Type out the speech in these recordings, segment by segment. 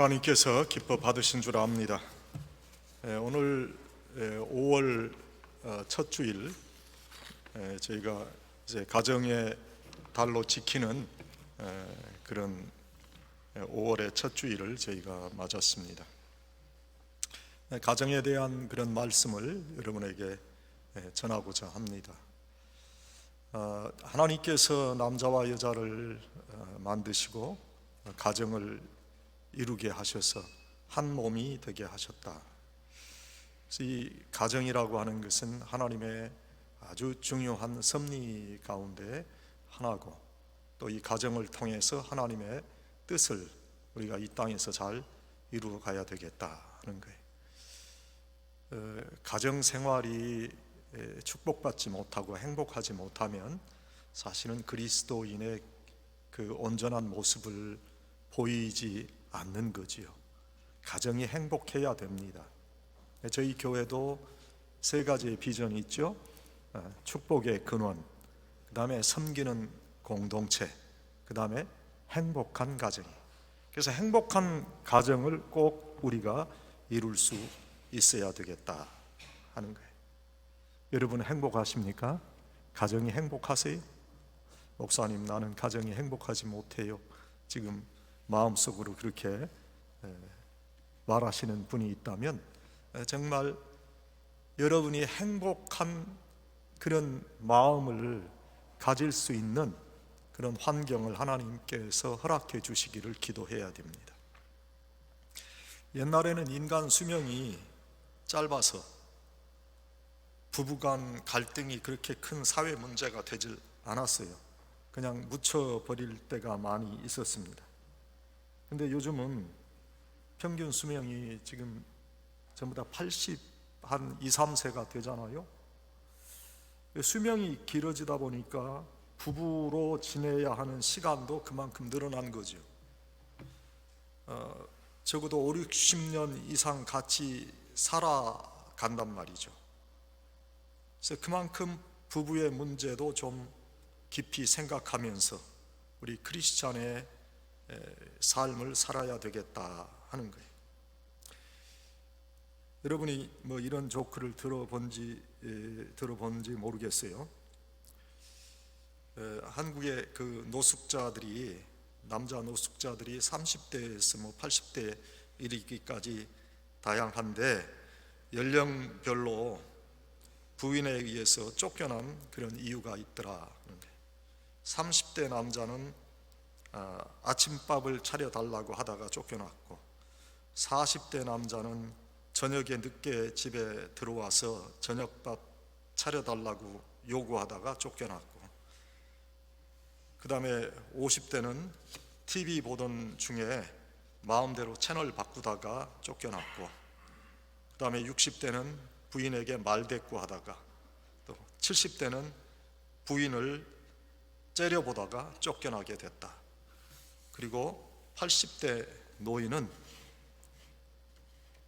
하나님께서 기뻐 받으신 줄 압니다. 오늘 5월 첫 주일, 저희가 이제 가정의 달로 지키는 그런 5월의 첫 주일을 저희가 맞았습니다. 가정에 대한 그런 말씀을 여러분에게 전하고자 합니다. 하나님께서 남자와 여자를 만드시고 가정을 이루게 하셔서 한 몸이 되게 하셨다. 그래서 이 가정이라고 하는 것은 하나님의 아주 중요한 섭리 가운데 하나고, 또 이 가정을 통해서 하나님의 뜻을 우리가 이 땅에서 잘 이루어 가야 되겠다 하는 거예요. 가정 생활이 축복받지 못하고 행복하지 못하면 사실은 그리스도인의 그 온전한 모습을 보이지 않는 거지요. 가정이 행복해야 됩니다. 저희 교회도 세 가지의 비전이 있죠. 축복의 근원, 그 다음에 섬기는 공동체, 그 다음에 행복한 가정. 그래서 행복한 가정을 꼭 우리가 이룰 수 있어야 되겠다 하는 거예요. 여러분 행복하십니까? 가정이 행복하세요? 목사님, 나는 가정이 행복하지 못해요. 지금 마음속으로 그렇게 말하시는 분이 있다면 정말 여러분이 행복한 그런 마음을 가질 수 있는 그런 환경을 하나님께서 허락해 주시기를 기도해야 됩니다. 옛날에는 인간 수명이 짧아서 부부간 갈등이 그렇게 큰 사회 문제가 되질 않았어요. 그냥 묻혀버릴 때가 많이 있었습니다. 근데 요즘은 평균 수명이 지금 전부 다 80, 한 2, 3세가 되잖아요. 수명이 길어지다 보니까 부부로 지내야 하는 시간도 그만큼 늘어난 거죠. 적어도 5, 60년 이상 같이 살아간단 말이죠. 그래서 그만큼 부부의 문제도 좀 깊이 생각하면서 우리 크리스찬의 삶을 살아야 되겠다 하는 거예요. 여러분이 뭐 이런 조크를 들어본지 모르겠어요. 한국의 그 노숙자들이, 남자 노숙자들이 30대에서 뭐 80대 이르기까지 다양한데 연령별로 부인에 의해서 쫓겨난 그런 이유가 있더라. 30대 남자는 아침밥을 차려달라고 하다가 쫓겨났고, 40대 남자는 저녁에 늦게 집에 들어와서 저녁밥 차려달라고 요구하다가 쫓겨났고, 그 다음에 50대는 TV 보던 중에 마음대로 채널 바꾸다가 쫓겨났고, 그 다음에 60대는 부인에게 말대꾸하다가, 또 70대는 부인을 째려보다가 쫓겨나게 됐다. 그리고 80대 노인은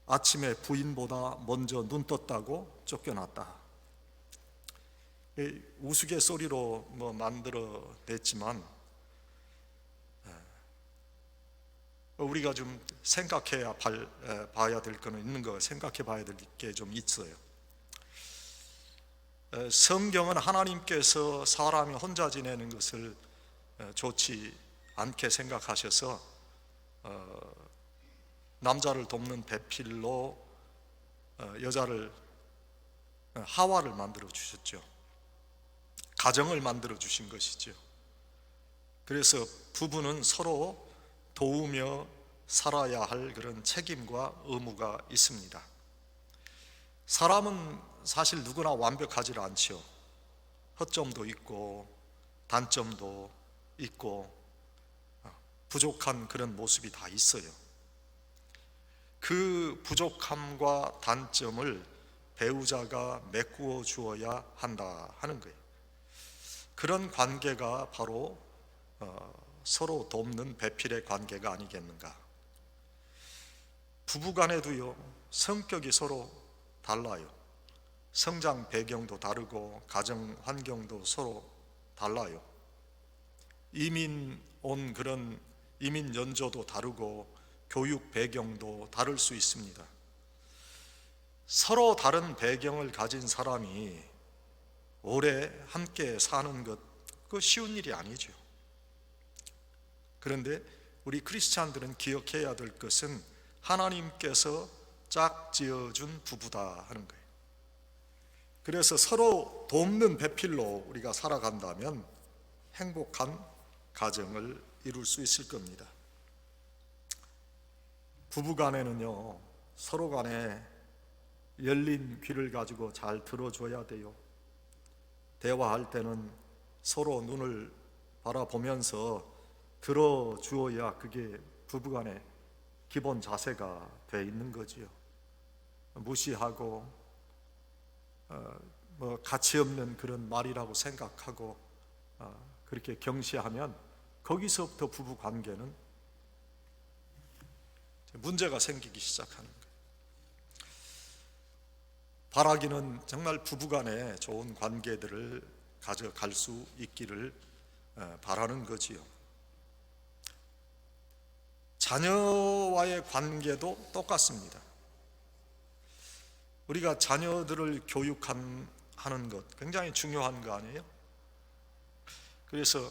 아침에 부인보다 먼저 눈 떴다고 쫓겨났다. 우스갯소리로 뭐 만들어냈지만 우리가 좀 생각해야 봐야 될 거는 있는 거, 생각해 봐야 될 게 좀 있어요. 성경은 하나님께서 사람이 혼자 지내는 것을 좋지 않게 생각하셔서 남자를 돕는 배필로 여자를, 하와를 만들어 주셨죠. 가정을 만들어 주신 것이죠. 그래서 부부는 서로 도우며 살아야 할 그런 책임과 의무가 있습니다. 사람은 사실 누구나 완벽하지 않죠. 허점도 있고 단점도 있고 부족한 그런 모습이 다 있어요. 그 부족함과 단점을 배우자가 메꾸어 주어야 한다 하는 거예요. 그런 관계가 바로 서로 돕는 배필의 관계가 아니겠는가. 부부간에도요, 성격이 서로 달라요. 성장 배경도 다르고 가정 환경도 서로 달라요. 이민 온 그런 이민 연조도 다르고 교육 배경도 다를 수 있습니다. 서로 다른 배경을 가진 사람이 오래 함께 사는 것, 그거 쉬운 일이 아니죠. 그런데 우리 크리스찬들은 기억해야 될 것은 하나님께서 짝지어준 부부다 하는 거예요. 그래서 서로 돕는 배필로 우리가 살아간다면 행복한 가정을 이룰 수 있을 겁니다. 부부간에는요, 서로 간에 열린 귀를 가지고 잘 들어줘야 돼요. 대화할 때는 서로 눈을 바라보면서 들어주어야 그게 부부간의 기본 자세가 돼 있는 거지요. 무시하고 가치 없는 그런 말이라고 생각하고 그렇게 경시하면 거기서부터 부부 관계는 문제가 생기기 시작하는 거예요. 바라기는 정말 부부간에 좋은 관계들을 가져갈 수 있기를 바라는 거지요. 자녀와의 관계도 똑같습니다. 우리가 자녀들을 교육하는 것 굉장히 중요한 거 아니에요? 그래서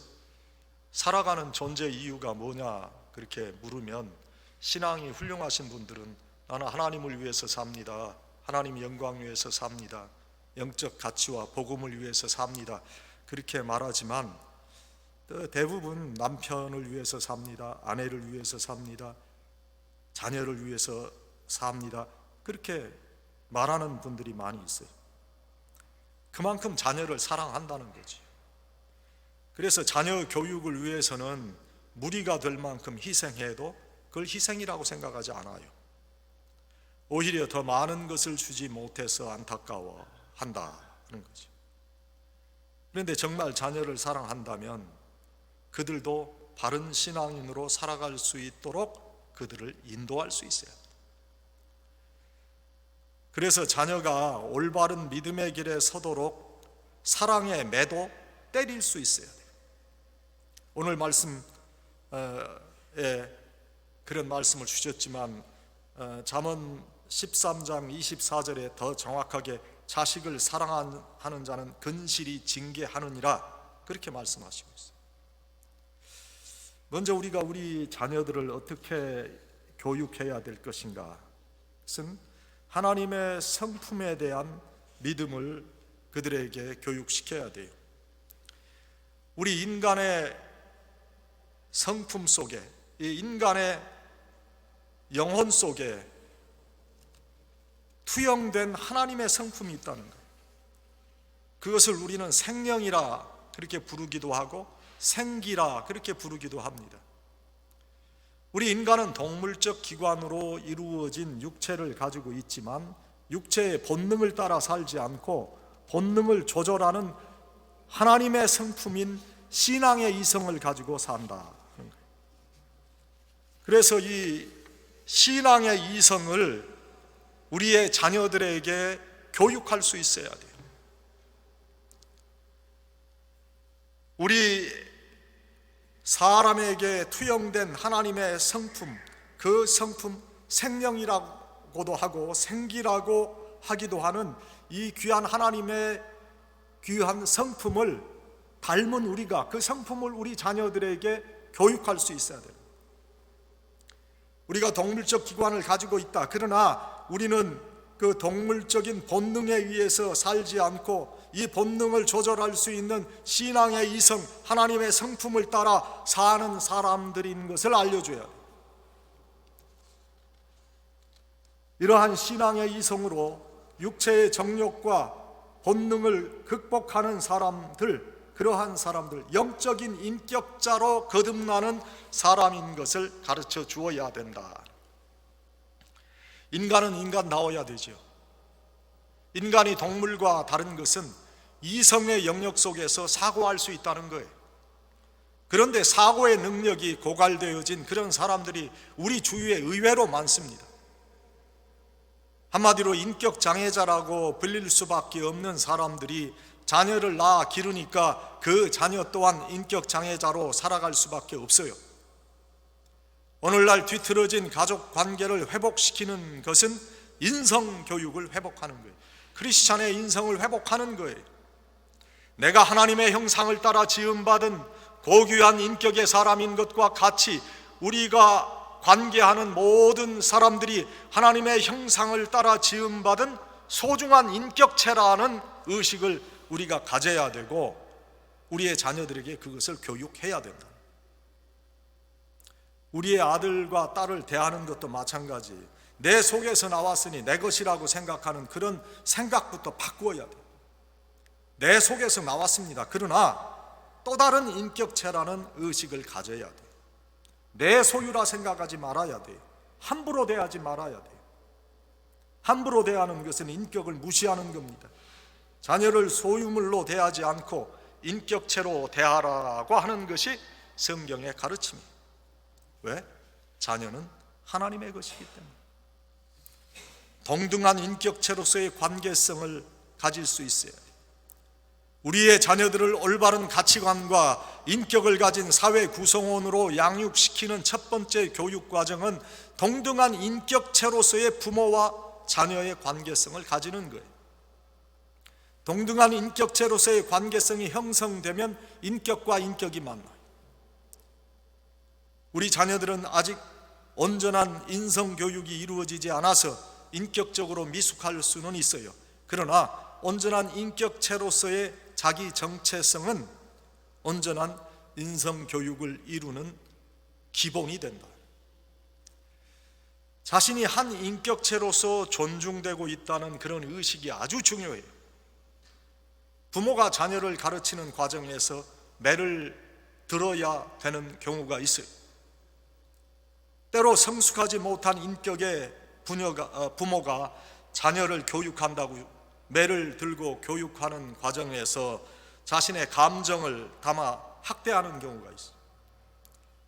살아가는 존재 이유가 뭐냐 그렇게 물으면 신앙이 훌륭하신 분들은 나는 하나님을 위해서 삽니다. 하나님 영광 위해서 삽니다. 영적 가치와 복음을 위해서 삽니다. 그렇게 말하지만 대부분 남편을 위해서 삽니다. 아내를 위해서 삽니다. 자녀를 위해서 삽니다. 그렇게 말하는 분들이 많이 있어요. 그만큼 자녀를 사랑한다는 거지. 그래서 자녀 교육을 위해서는 무리가 될 만큼 희생해도 그걸 희생이라고 생각하지 않아요. 오히려 더 많은 것을 주지 못해서 안타까워한다 하는 거죠. 그런데 정말 자녀를 사랑한다면 그들도 바른 신앙인으로 살아갈 수 있도록 그들을 인도할 수 있어야 합니다. 그래서 자녀가 올바른 믿음의 길에 서도록 사랑의 매도 때릴 수 있어야 돼요. 오늘 말씀에 그런 말씀을 주셨지만 잠언 13장 24절에 더 정확하게 자식을 사랑하는 자는 근실이 징계하느니라 그렇게 말씀하시고 있어요. 먼저 우리가 우리 자녀들을 어떻게 교육해야 될 것인가? 그것은 하나님의 성품에 대한 믿음을 그들에게 교육시켜야 돼요. 우리 인간의 성품 속에, 이 인간의 영혼 속에 투영된 하나님의 성품이 있다는 거예요. 그것을 우리는 생명이라 그렇게 부르기도 하고 생기라 그렇게 부르기도 합니다. 우리 인간은 동물적 기관으로 이루어진 육체를 가지고 있지만 육체의 본능을 따라 살지 않고 본능을 조절하는 하나님의 성품인 신앙의 이성을 가지고 산다. 그래서 이 신앙의 이성을 우리의 자녀들에게 교육할 수 있어야 돼요. 우리 사람에게 투영된 하나님의 성품, 그 성품 생명이라고도 하고 생기라고 하기도 하는 이 귀한 하나님의 귀한 성품을 닮은 우리가 그 성품을 우리 자녀들에게 교육할 수 있어야 돼요. 우리가 동물적 기관을 가지고 있다. 그러나 우리는 그 동물적인 본능에 의해서 살지 않고 이 본능을 조절할 수 있는 신앙의 이성, 하나님의 성품을 따라 사는 사람들인 것을 알려줘야 돼요. 이러한 신앙의 이성으로 육체의 정욕과 본능을 극복하는 사람들, 그러한 사람들, 영적인 인격자로 거듭나는 사람인 것을 가르쳐 주어야 된다. 인간은 인간다워야 되죠. 인간이 동물과 다른 것은 이성의 영역 속에서 사고할 수 있다는 거예요. 그런데 사고의 능력이 고갈되어진 그런 사람들이 우리 주위에 의외로 많습니다. 한마디로 인격 장애자라고 불릴 수밖에 없는 사람들이 자녀를 낳아 기르니까 그 자녀 또한 인격 장애자로 살아갈 수밖에 없어요. 오늘날 뒤틀어진 가족 관계를 회복시키는 것은 인성 교육을 회복하는 거예요. 크리스찬의 인성을 회복하는 거예요. 내가 하나님의 형상을 따라 지음받은 고귀한 인격의 사람인 것과 같이 우리가 관계하는 모든 사람들이 하나님의 형상을 따라 지음받은 소중한 인격체라는 의식을 우리가 가져야 되고, 우리의 자녀들에게 그것을 교육해야 된다. 우리의 아들과 딸을 대하는 것도 마찬가지. 내 속에서 나왔으니 내 것이라고 생각하는 그런 생각부터 바꾸어야 돼. 내 속에서 나왔습니다. 그러나 또 다른 인격체라는 의식을 가져야 돼. 내 소유라 생각하지 말아야 돼. 함부로 대하지 말아야 돼. 함부로 대하는 것은 인격을 무시하는 겁니다. 자녀를 소유물로 대하지 않고 인격체로 대하라고 하는 것이 성경의 가르침이에요. 왜? 자녀는 하나님의 것이기 때문에. 동등한 인격체로서의 관계성을 가질 수 있어야 돼요. 우리의 자녀들을 올바른 가치관과 인격을 가진 사회 구성원으로 양육시키는 첫 번째 교육 과정은 동등한 인격체로서의 부모와 자녀의 관계성을 가지는 거예요. 동등한 인격체로서의 관계성이 형성되면 인격과 인격이 만나요. 우리 자녀들은 아직 온전한 인성교육이 이루어지지 않아서 인격적으로 미숙할 수는 있어요. 그러나 온전한 인격체로서의 자기 정체성은 온전한 인성교육을 이루는 기본이 된다. 자신이 한 인격체로서 존중되고 있다는 그런 의식이 아주 중요해요. 부모가 자녀를 가르치는 과정에서 매를 들어야 되는 경우가 있어요. 때로 성숙하지 못한 인격의 부모가 자녀를 교육한다고 매를 들고 교육하는 과정에서 자신의 감정을 담아 학대하는 경우가 있어요.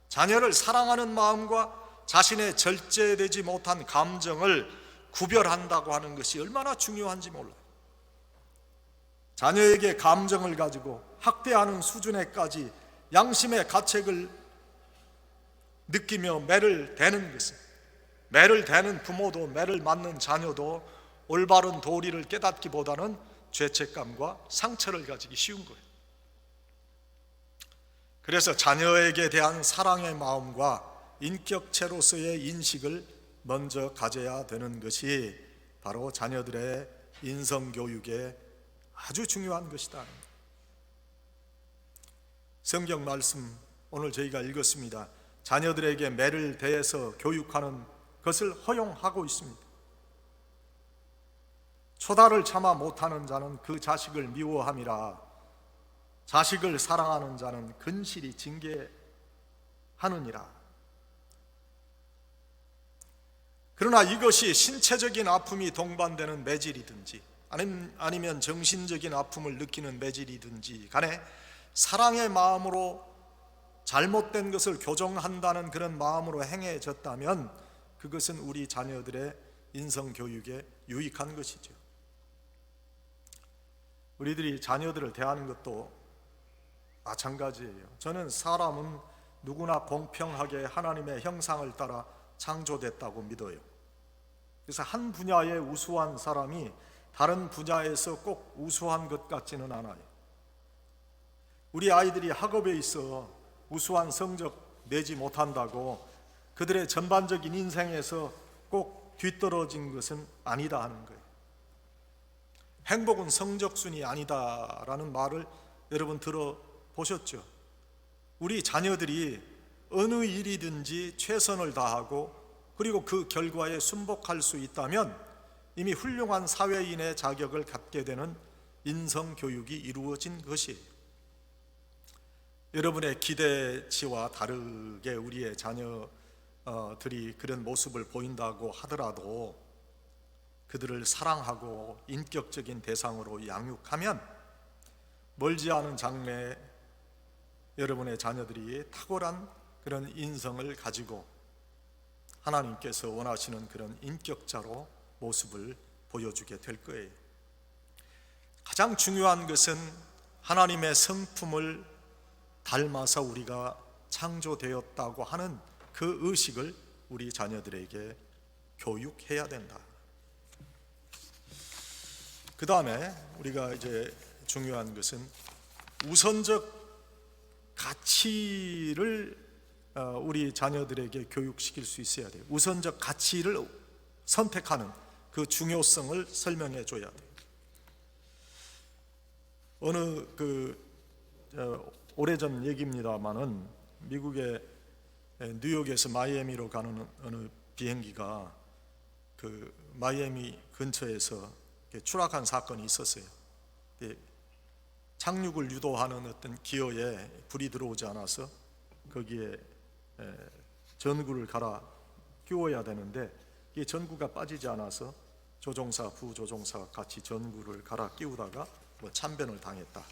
자녀를 사랑하는 마음과 자신의 절제되지 못한 감정을 구별한다고 하는 것이 얼마나 중요한지 몰라요. 자녀에게 감정을 가지고 학대하는 수준에까지 양심의 가책을 느끼며 매를 대는 것은, 매를 대는 부모도 매를 맞는 자녀도 올바른 도리를 깨닫기보다는 죄책감과 상처를 가지기 쉬운 거예요. 그래서 자녀에게 대한 사랑의 마음과 인격체로서의 인식을 먼저 가져야 되는 것이 바로 자녀들의 인성교육에 아주 중요한 것이다. 성경 말씀 오늘 저희가 읽었습니다. 자녀들에게 매를 대해서 교육하는 것을 허용하고 있습니다. 초다를 참아 못하는 자는 그 자식을 미워함이라. 자식을 사랑하는 자는 근실히 징계하느니라. 그러나 이것이 신체적인 아픔이 동반되는 매질이든지 아니면 정신적인 아픔을 느끼는 매질이든지 간에 사랑의 마음으로 잘못된 것을 교정한다는 그런 마음으로 행해졌다면 그것은 우리 자녀들의 인성교육에 유익한 것이죠. 우리들이 자녀들을 대하는 것도 마찬가지예요. 저는 사람은 누구나 공평하게 하나님의 형상을 따라 창조됐다고 믿어요. 그래서 한 분야의 우수한 사람이 다른 분야에서 꼭 우수한 것 같지는 않아요. 우리 아이들이 학업에 있어 우수한 성적 내지 못한다고 그들의 전반적인 인생에서 꼭 뒤떨어진 것은 아니다 하는 거예요. 행복은 성적순이 아니다라는 말을 여러분 들어보셨죠? 우리 자녀들이 어느 일이든지 최선을 다하고 그리고 그 결과에 순복할 수 있다면 이미 훌륭한 사회인의 자격을 갖게 되는 인성교육이 이루어진 것이에요. 여러분의 기대치와 다르게 우리의 자녀들이 그런 모습을 보인다고 하더라도 그들을 사랑하고 인격적인 대상으로 양육하면 멀지 않은 장래에 여러분의 자녀들이 탁월한 그런 인성을 가지고 하나님께서 원하시는 그런 인격자로 모습을 보여주게 될 거예요. 가장 중요한 것은 하나님의 성품을 닮아서 우리가 창조되었다고 하는 그 의식을 우리 자녀들에게 교육해야 된다. 그 다음에 우리가 이제 중요한 것은 우선적 가치를 우리 자녀들에게 교육시킬 수 있어야 돼요. 우선적 가치를 선택하는 그 중요성을 설명해 줘야 돼요. 어느 오래전 얘기입니다만은 미국의 뉴욕에서 마이애미로 가는 어느 비행기가 그 마이애미 근처에서 추락한 사건이 있었어요. 착륙을 유도하는 어떤 기어에 불이 들어오지 않아서 거기에 전구를 갈아 끼워야 되는데 이 전구가 빠지지 않아서 조종사, 부조종사가 같이 전구를 갈아 끼우다가 참변을 당했다.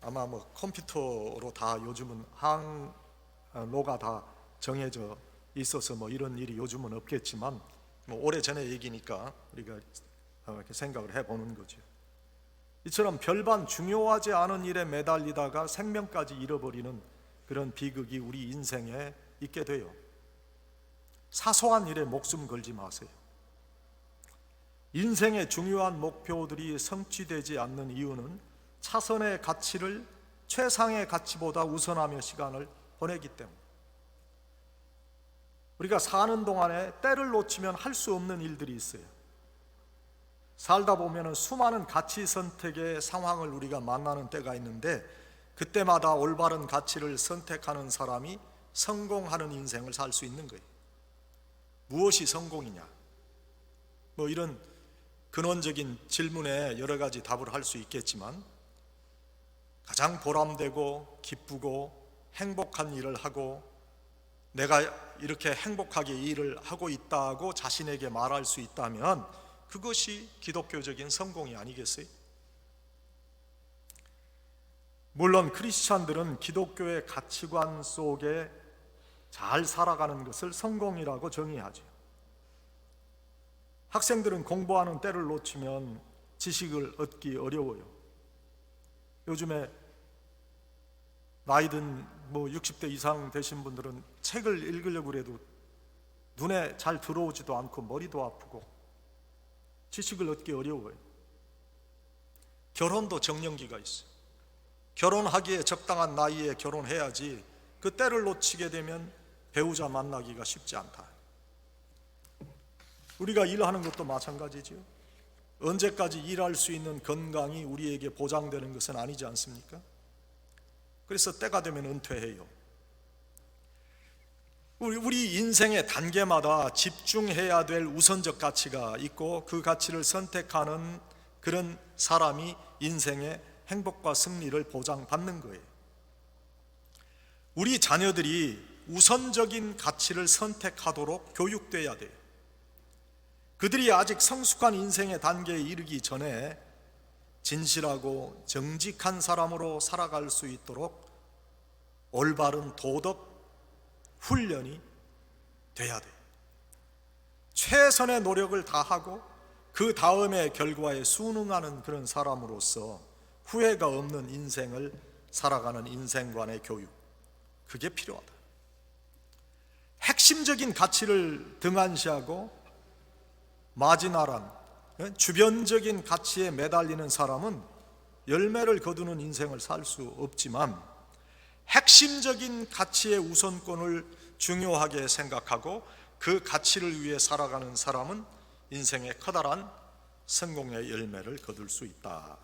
아마 컴퓨터로 다 요즘은 항로가 다 정해져 있어서 이런 일이 요즘은 없겠지만 오래전의 얘기니까 우리가 이렇게 생각을 해보는 거죠. 이처럼 별반 중요하지 않은 일에 매달리다가 생명까지 잃어버리는 그런 비극이 우리 인생에 있게 돼요. 사소한 일에 목숨 걸지 마세요. 인생의 중요한 목표들이 성취되지 않는 이유는 차선의 가치를 최상의 가치보다 우선하며 시간을 보내기 때문에, 우리가 사는 동안에 때를 놓치면 할 수 없는 일들이 있어요. 살다 보면 수많은 가치 선택의 상황을 우리가 만나는 때가 있는데 그때마다 올바른 가치를 선택하는 사람이 성공하는 인생을 살 수 있는 거예요. 무엇이 성공이냐? 이런 근원적인 질문에 여러 가지 답을 할 수 있겠지만 가장 보람되고 기쁘고 행복한 일을 하고 내가 이렇게 행복하게 일을 하고 있다고 자신에게 말할 수 있다면 그것이 기독교적인 성공이 아니겠어요? 물론 크리스찬들은 기독교의 가치관 속에 잘 살아가는 것을 성공이라고 정의하죠. 학생들은 공부하는 때를 놓치면 지식을 얻기 어려워요. 요즘에 나이든 60대 이상 되신 분들은 책을 읽으려고 해도 눈에 잘 들어오지도 않고 머리도 아프고 지식을 얻기 어려워요. 결혼도 정년기가 있어요. 결혼하기에 적당한 나이에 결혼해야지 그 때를 놓치게 되면 배우자 만나기가 쉽지 않다. 우리가 일하는 것도 마찬가지죠. 언제까지 일할 수 있는 건강이 우리에게 보장되는 것은 아니지 않습니까? 그래서 때가 되면 은퇴해요. 우리 인생의 단계마다 집중해야 될 우선적 가치가 있고 그 가치를 선택하는 그런 사람이 인생의 행복과 승리를 보장받는 거예요. 우리 자녀들이 우선적인 가치를 선택하도록 교육돼야 돼요. 그들이 아직 성숙한 인생의 단계에 이르기 전에 진실하고 정직한 사람으로 살아갈 수 있도록 올바른 도덕 훈련이 돼야 돼요. 최선의 노력을 다하고 그 다음의 결과에 순응하는 그런 사람으로서 후회가 없는 인생을 살아가는 인생관의 교육, 그게 필요하다. 핵심적인 가치를 등한시하고 마지나란 주변적인 가치에 매달리는 사람은 열매를 거두는 인생을 살 수 없지만 핵심적인 가치의 우선권을 중요하게 생각하고 그 가치를 위해 살아가는 사람은 인생의 커다란 성공의 열매를 거둘 수 있다.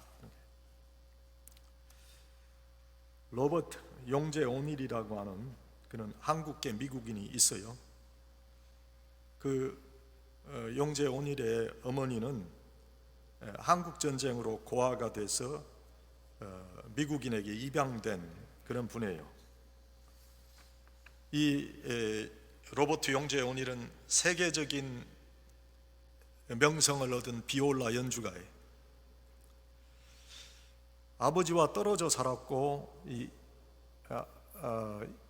로버트 용재 오닐이라고 하는 그런 한국계 미국인이 있어요. 용재 오닐의 어머니는 한국 전쟁으로 고아가 돼서 미국인에게 입양된 그런 분이에요. 이 로버트 용재 오닐은 세계적인 명성을 얻은 비올라 연주가예요. 아버지와 떨어져 살았고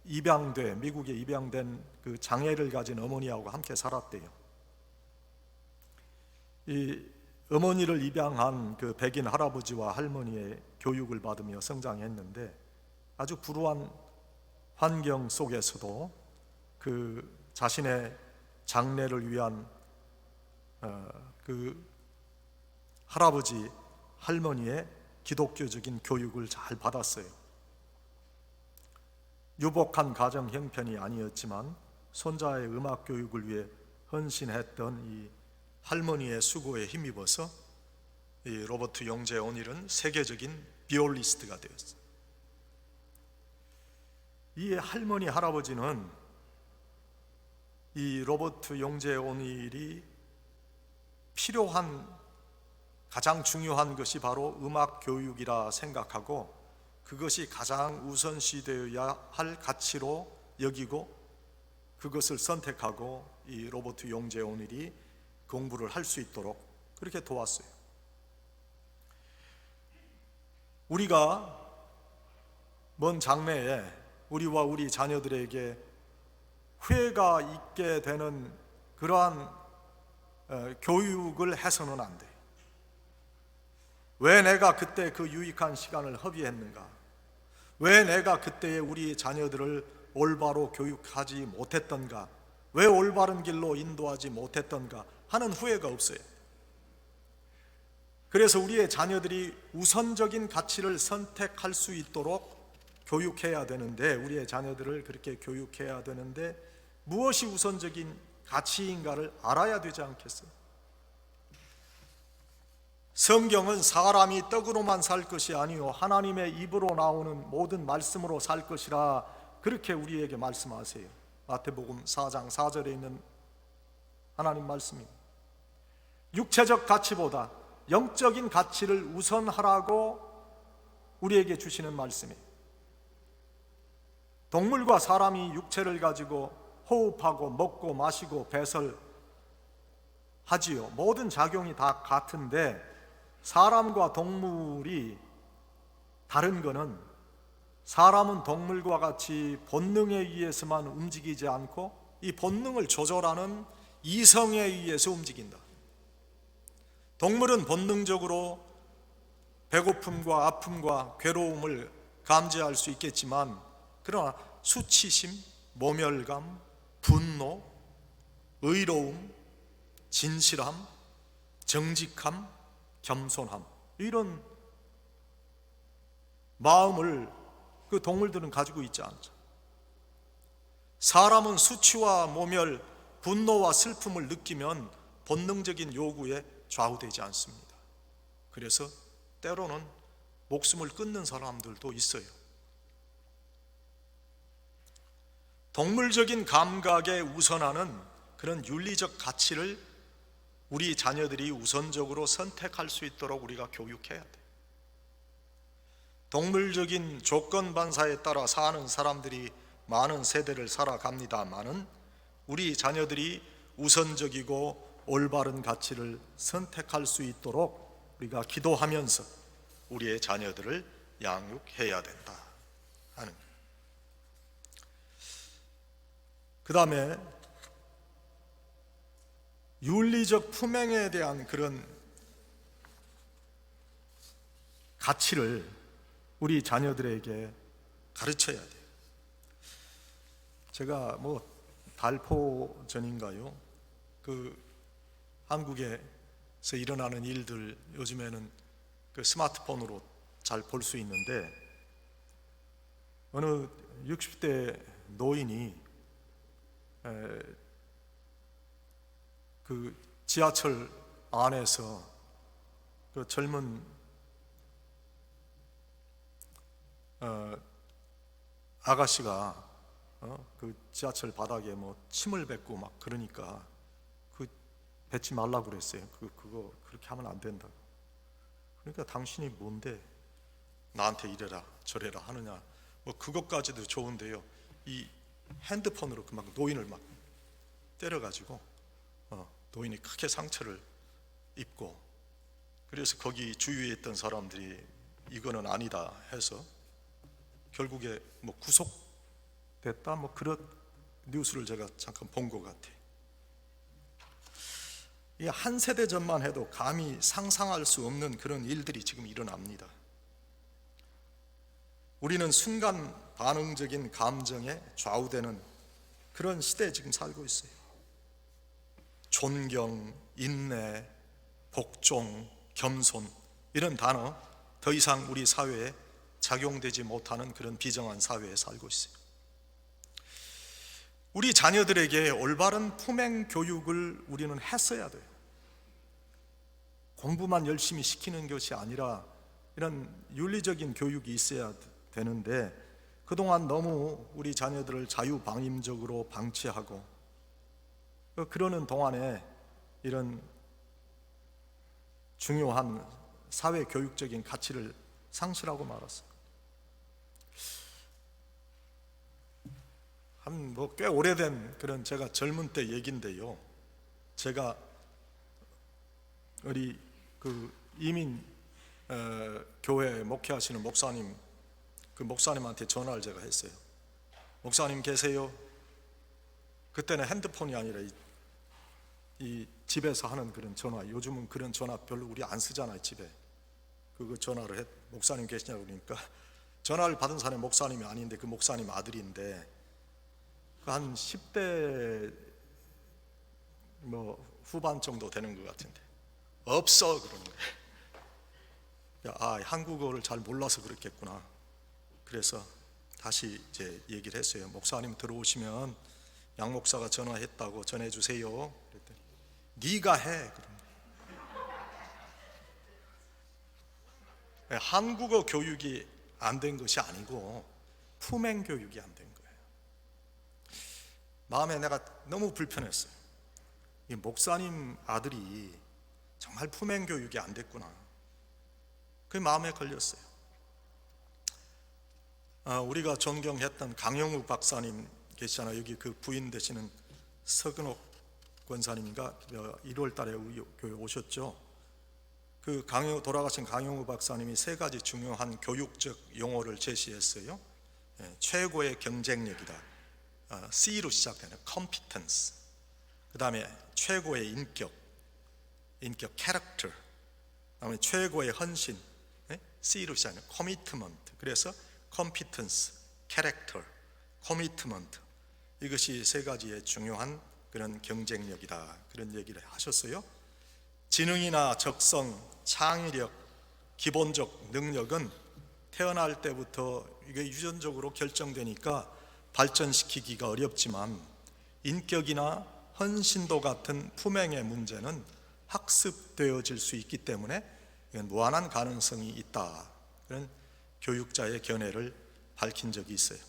미국에 입양된 그 장애를 가진 어머니하고 함께 살았대요. 이 어머니를 입양한 그 백인 할아버지와 할머니의 교육을 받으며 성장했는데 아주 불우한 환경 속에서도 그 자신의 장래를 위한 그 할아버지 할머니의 기독교적인 교육을 잘 받았어요. 유복한 가정 형편이 아니었지만 손자의 음악 교육을 위해 헌신했던 이 할머니의 수고에 힘입어서 이 로버트 용재 오닐은 세계적인 비올리스트가 되었어요. 이 할머니 할아버지는 이 로버트 용재 오닐이 필요한 가장 중요한 것이 바로 음악 교육이라 생각하고 그것이 가장 우선시되어야 할 가치로 여기고 그것을 선택하고 이 로버트 용재 오닐이 공부를 할 수 있도록 그렇게 도왔어요. 우리가 먼 장래에 우리와 우리 자녀들에게 후회가 있게 되는 그러한 교육을 해서는 안 돼. 왜 내가 그때 그 유익한 시간을 허비했는가? 왜 내가 그때에 우리 자녀들을 올바로 교육하지 못했던가? 왜 올바른 길로 인도하지 못했던가? 하는 후회가 없어요. 그래서 우리의 자녀들이 우선적인 가치를 선택할 수 있도록 교육해야 되는데, 우리의 자녀들을 그렇게 교육해야 되는데 무엇이 우선적인 가치인가를 알아야 되지 않겠어요? 성경은 사람이 떡으로만 살 것이 아니요 하나님의 입으로 나오는 모든 말씀으로 살 것이라 그렇게 우리에게 말씀하세요. 마태복음 4장 4절에 있는 하나님 말씀입니다. 육체적 가치보다 영적인 가치를 우선하라고 우리에게 주시는 말씀이에요. 동물과 사람이 육체를 가지고 호흡하고 먹고 마시고 배설하지요. 모든 작용이 다 같은데 사람과 동물이 다른 거는 사람은 동물과 같이 본능에 의해서만 움직이지 않고 이 본능을 조절하는 이성에 의해서 움직인다. 동물은 본능적으로 배고픔과 아픔과 괴로움을 감지할 수 있겠지만 그러나 수치심, 모멸감, 분노, 의로움, 진실함, 정직함, 겸손함 이런 마음을 그 동물들은 가지고 있지 않죠. 사람은 수치와 모멸, 분노와 슬픔을 느끼면 본능적인 요구에 좌우되지 않습니다. 그래서 때로는 목숨을 끊는 사람들도 있어요. 동물적인 감각에 우선하는 그런 윤리적 가치를 우리 자녀들이 우선적으로 선택할 수 있도록 우리가 교육해야 돼. 동물적인 조건 반사에 따라 사는 사람들이 많은 세대를 살아갑니다마는 우리 자녀들이 우선적이고 올바른 가치를 선택할 수 있도록 우리가 기도하면서 우리의 자녀들을 양육해야 된다 하는 거예요. 그 다음에 윤리적 품행에 대한 그런 가치를 우리 자녀들에게 가르쳐야 돼요. 제가 달포 전인가요? 한국에서 일어나는 일들 요즘에는 그 스마트폰으로 잘 볼 수 있는데 어느 60대 노인이 그 지하철 안에서 그 젊은 아가씨가 그 지하철 바닥에 침을 뱉고 막 그러니까 뱉지 말라고 그랬어요. 그거 그렇게 하면 안 된다. 그러니까 당신이 뭔데 나한테 이래라 저래라 하느냐. 그것까지도 좋은데요. 이 핸드폰으로 막 노인을 막 때려가지고 노인이 크게 상처를 입고 그래서 거기 주위에 있던 사람들이 이거는 아니다 해서 결국에 구속됐다 그런 뉴스를 제가 잠깐 본 것 같아요. 이 한 세대 전만 해도 감히 상상할 수 없는 그런 일들이 지금 일어납니다. 우리는 순간 반응적인 감정에 좌우되는 그런 시대에 지금 살고 있어요. 존경, 인내, 복종, 겸손, 이런 단어 더 이상 우리 사회에 작용되지 못하는 그런 비정한 사회에 살고 있어요. 우리 자녀들에게 올바른 품행 교육을 우리는 했어야 돼요. 공부만 열심히 시키는 것이 아니라 이런 윤리적인 교육이 있어야 되는데, 그동안 너무 우리 자녀들을 자유방임적으로 방치하고 그러는 동안에 이런 중요한 사회교육적인 가치를 상실하고 말았어요. 한 꽤 오래된 그런 제가 젊은 때 얘기인데요, 제가 우리 그 이민 교회 목회하시는 목사님, 그 목사님한테 전화를 제가 했어요. 목사님 계세요? 그때는 핸드폰이 아니라 이 집에서 하는 그런 전화, 요즘은 그런 전화 별로 우리 안 쓰잖아요. 집에 그거 전화를 목사님 계시냐고 그러니까, 전화를 받은 사람이 목사님이 아닌데 그 목사님 아들인데 한 10대 후반 정도 되는 것 같은데, 없어 그러는 거예요. 한국어를 잘 몰라서 그렇겠구나. 그래서 다시 이제 얘기를 했어요. 목사님 들어오시면 양 목사가 전화했다고 전해주세요. 그랬더니 네가 해 그런 거예요. 한국어 교육이 안 된 것이 아니고 품행 교육이 안 된 거예요. 마음에 내가 너무 불편했어요. 이 목사님 아들이 정말 품행 교육이 안 됐구나. 그 마음에 걸렸어요. 우리가 존경했던 강영우 박사님 계시잖아요. 여기 그 부인 되시는 서근옥 권사님인가 1월 달에 우리 교회 오셨죠. 그 돌아가신 강영우 박사님이 3가지 중요한 교육적 용어를 제시했어요. 최고의 경쟁력이다, C로 시작되는 competence, 그 다음에 최고의 인격 character, 그 다음에 최고의 헌신, C로 시작하는 commitment. 그래서 competence, character, commitment, 이것이 3가지의 중요한 그런 경쟁력이다, 그런 얘기를 하셨어요. 지능이나 적성, 창의력, 기본적 능력은 태어날 때부터 이게 유전적으로 결정되니까 발전시키기가 어렵지만, 인격이나 헌신도 같은 품행의 문제는 학습되어질 수 있기 때문에 이건 무한한 가능성이 있다, 그런 교육자의 견해를 밝힌 적이 있어요.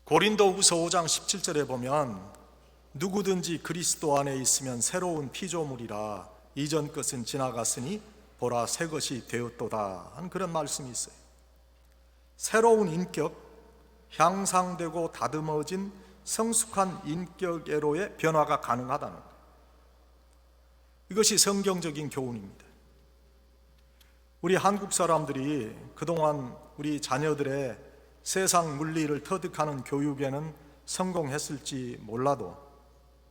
고린도후서 5장 17절에 보면 누구든지 그리스도 안에 있으면 새로운 피조물이라, 이전 것은 지나갔으니 보라 새 것이 되었도다 하는 그런 말씀이 있어요. 새로운 인격, 향상되고 다듬어진 성숙한 인격애로의 변화가 가능하다는 거예요. 이것이 성경적인 교훈입니다. 우리 한국 사람들이 그동안 우리 자녀들의 세상 물리를 터득하는 교육에는 성공했을지 몰라도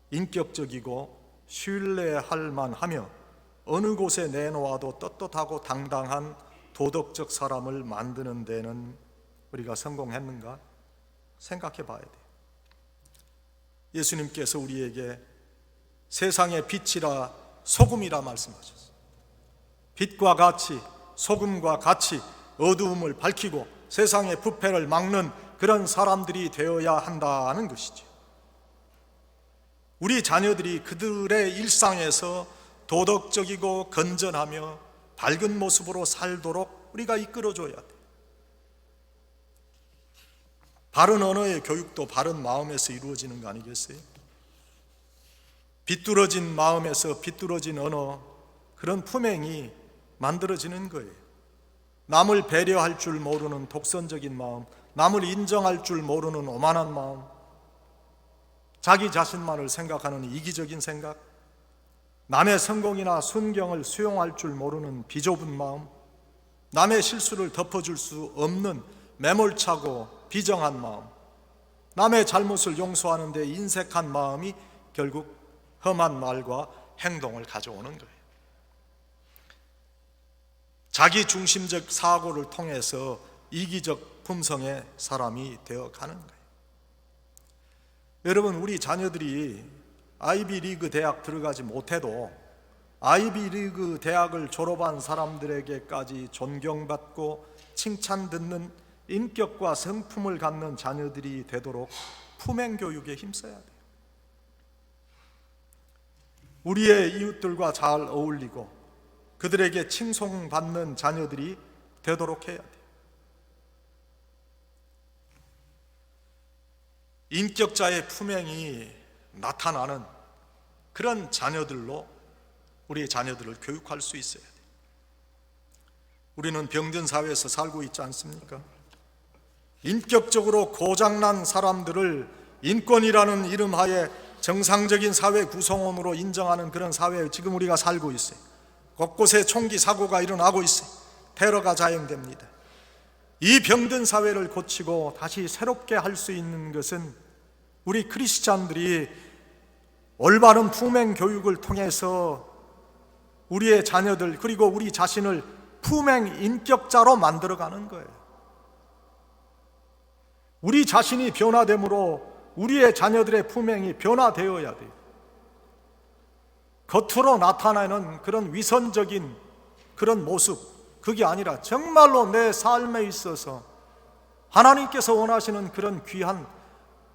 인격적이고 신뢰할 만하며 어느 곳에 내놓아도 떳떳하고 당당한 도덕적 사람을 만드는 데는 우리가 성공했는가 생각해 봐야 돼요. 예수님께서 우리에게 세상의 빛이라 소금이라 말씀하셨어요. 빛과 같이, 소금과 같이 어두움을 밝히고 세상의 부패를 막는 그런 사람들이 되어야 한다는 것이죠. 우리 자녀들이 그들의 일상에서 도덕적이고 건전하며 밝은 모습으로 살도록 우리가 이끌어줘야 돼요. 바른 언어의 교육도 바른 마음에서 이루어지는 거 아니겠어요? 비뚤어진 마음에서 비뚤어진 언어, 그런 품행이 만들어지는 거예요. 남을 배려할 줄 모르는 독선적인 마음, 남을 인정할 줄 모르는 오만한 마음, 자기 자신만을 생각하는 이기적인 생각, 남의 성공이나 순경을 수용할 줄 모르는 비좁은 마음, 남의 실수를 덮어줄 수 없는 매몰차고 비정한 마음, 남의 잘못을 용서하는 데 인색한 마음이 결국 험한 말과 행동을 가져오는 거예요. 자기 중심적 사고를 통해서 이기적 품성의 사람이 되어가는 거예요. 여러분, 우리 자녀들이 아이비리그 대학 들어가지 못해도 아이비리그 대학을 졸업한 사람들에게까지 존경받고 칭찬 듣는 인격과 성품을 갖는 자녀들이 되도록 품행교육에 힘써야 돼요. 우리의 이웃들과 잘 어울리고 그들에게 칭송받는 자녀들이 되도록 해야 돼요. 인격자의 품행이 나타나는 그런 자녀들로 우리의 자녀들을 교육할 수 있어야 돼요. 우리는 병든 사회에서 살고 있지 않습니까? 인격적으로 고장난 사람들을 인권이라는 이름하에 정상적인 사회 구성원으로 인정하는 그런 사회에 지금 우리가 살고 있어요. 곳곳에 총기 사고가 일어나고 있어요. 테러가 자행됩니다. 이 병든 사회를 고치고 다시 새롭게 할 수 있는 것은 우리 크리스찬들이 올바른 품행 교육을 통해서 우리의 자녀들 그리고 우리 자신을 품행 인격자로 만들어가는 거예요. 우리 자신이 변화됨으로 우리의 자녀들의 품행이 변화되어야 돼요. 겉으로 나타나는 그런 위선적인 그런 모습, 그게 아니라 정말로 내 삶에 있어서 하나님께서 원하시는 그런 귀한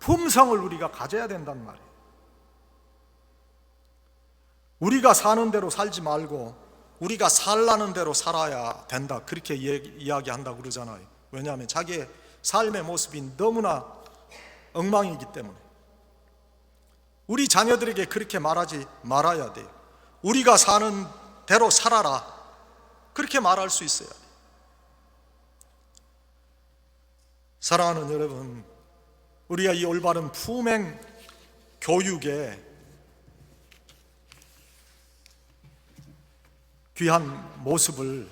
품성을 우리가 가져야 된단 말이에요. 우리가 사는 대로 살지 말고 우리가 살라는 대로 살아야 된다, 그렇게 이야기한다고 그러잖아요. 왜냐하면 자기의 삶의 모습이 너무나 엉망이기 때문에. 우리 자녀들에게 그렇게 말하지 말아야 돼요. 우리가 사는 대로 살아라, 그렇게 말할 수 있어야 돼요. 사랑하는 여러분, 우리가 이 올바른 품행 교육에 귀한 모습을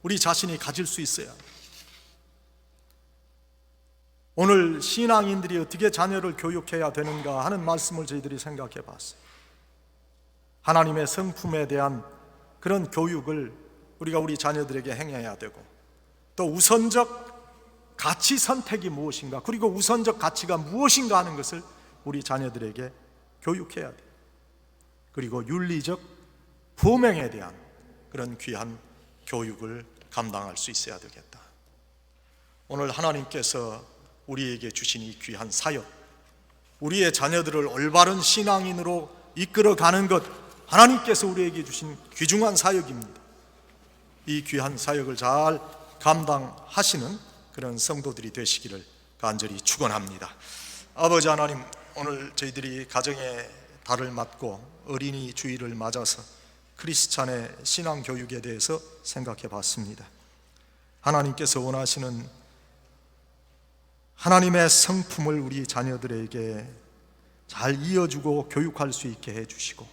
우리 자신이 가질 수 있어야 합니다. 오늘 신앙인들이 어떻게 자녀를 교육해야 되는가 하는 말씀을 저희들이 생각해 봤어요. 하나님의 성품에 대한 그런 교육을 우리가 우리 자녀들에게 행해야 되고, 또 우선적 가치 선택이 무엇인가, 그리고 우선적 가치가 무엇인가 하는 것을 우리 자녀들에게 교육해야 돼요. 그리고 윤리적 품행에 대한 그런 귀한 교육을 감당할 수 있어야 되겠다. 오늘 하나님께서 우리에게 주신 이 귀한 사역, 우리의 자녀들을 올바른 신앙인으로 이끌어가는 것, 하나님께서 우리에게 주신 귀중한 사역입니다. 이 귀한 사역을 잘 감당하시는 그런 성도들이 되시기를 간절히 축원합니다. 아버지 하나님, 오늘 저희들이 가정의 달을 맞고 어린이 주일을 맞아서 크리스찬의 신앙 교육에 대해서 생각해 봤습니다. 하나님께서 원하시는 하나님의 성품을 우리 자녀들에게 잘 이어주고 교육할 수 있게 해주시고,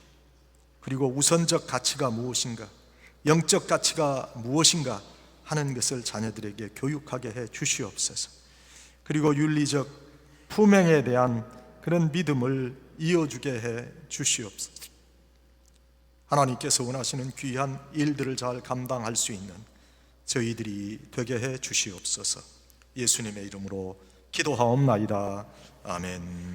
그리고 우선적 가치가 무엇인가, 영적 가치가 무엇인가 하는 것을 자녀들에게 교육하게 해 주시옵소서. 그리고 윤리적 품행에 대한 그런 믿음을 이어주게 해 주시옵소서. 하나님께서 원하시는 귀한 일들을 잘 감당할 수 있는 저희들이 되게 해 주시옵소서. 예수님의 이름으로 기도하옵나이다. 아멘.